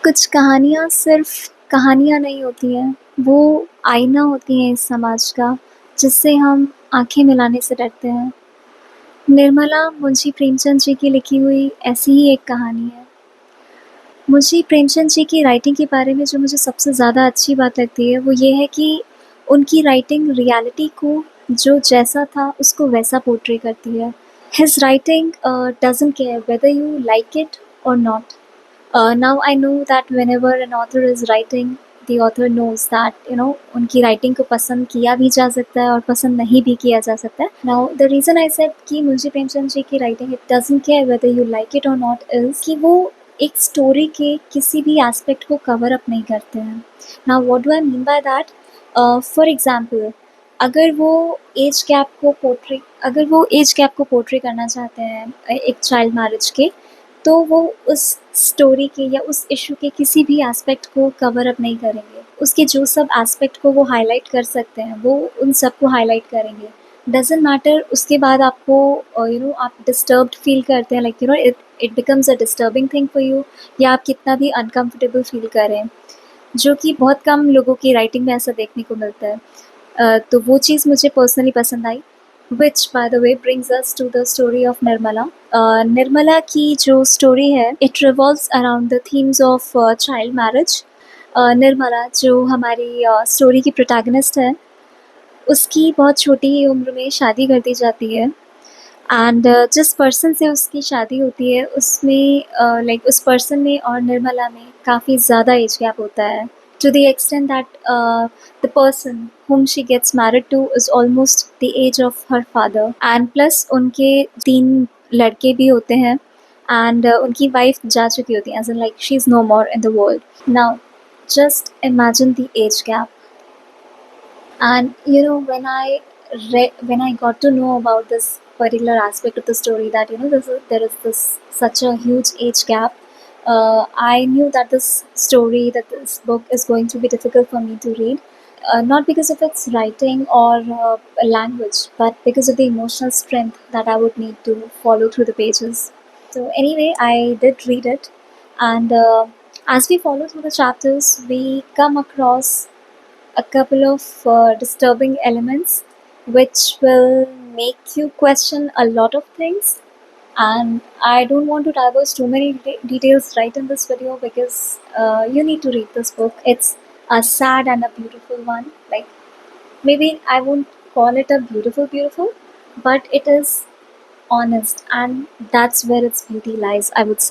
कुछ कहानियाँ सिर्फ़ कहानियाँ नहीं होती हैं, वो आईना होती हैं इस समाज का, जिससे हम आँखें मिलाने से डरते हैं। निर्मला मुंशी प्रेमचंद जी की लिखी हुई ऐसी ही एक कहानी है। मुंशी प्रेमचंद जी की राइटिंग के बारे में जो मुझे सबसे ज़्यादा अच्छी बात लगती है, वो ये है कि उनकी राइटिंग रियलिटी को जो जैसा था, उसको वैसा पोर्ट्रे करती है। His writing doesn't care whether you like it और not. Now I know that whenever an author is writing, the author knows that उनकी राइटिंग को पसंद किया भी जा सकता है और पसंद नहीं भी किया जा सकता है। Now the reason I said कि मुंशी प्रेमचंद जी की writing it doesn't care whether you like it or not is कि वो एक स्टोरी के किसी भी एस्पेक्ट को कवर अप नहीं करते हैं। Now what do I mean by that? For example, अगर वो एज गैप को पोर्ट्रे करना चाहते हैं एक चाइल्ड मैरिज के, तो वो उस स्टोरी के या उस इशू के किसी भी एस्पेक्ट को कवर अप नहीं करेंगे। उसके जो सब एस्पेक्ट को वो हाईलाइट कर सकते हैं, वो उन सबको हाईलाइट करेंगे। डज़न्ट मैटर उसके बाद आपको आप डिस्टर्ब्ड फ़ील करते हैं, like it becomes a disturbing thing for you, या आप कितना भी अनकम्फ़र्टेबल फ़ील करें, जो कि बहुत कम लोगों की राइटिंग में ऐसा देखने को मिलता है। तो वो चीज़ मुझे पर्सनली पसंद आई, which by the way brings us to the story of Nirmala. Nirmala की जो स्टोरी है, it revolves around the themes of child marriage. Nirmala जो हमारी स्टोरी की प्रोटैगनिस्ट है, उसकी बहुत छोटी ही उम्र में शादी कर दी जाती है, एंड जिस पर्सन से उसकी शादी होती है उसमें लाइक उस पर्सन में और निर्मला में काफ़ी ज़्यादा एज गैप होता है, to the extent that the person whom she gets married to is almost the age of her father, and plus उनके 3 लड़के भी होते हैं, and उनकी वाइफ जा चुकी होती है, as in like she is no more in the world. Now just imagine the age gap. And when I got to know about this particular aspect of the story, that there is this such a huge age gap, I knew that this book is going to be difficult for me to read, not because of its writing or language, but because of the emotional strength that I would need to follow through the pages. So anyway, I did read it, and as we follow through the chapters, we come across a couple of disturbing elements which will make you question a lot of things. And I don't want to divulge too many details right in this video, because you need to read this book. It's a sad and a beautiful one. Like, maybe I won't call it a beautiful, but it is honest, and that's where its beauty lies, I would say.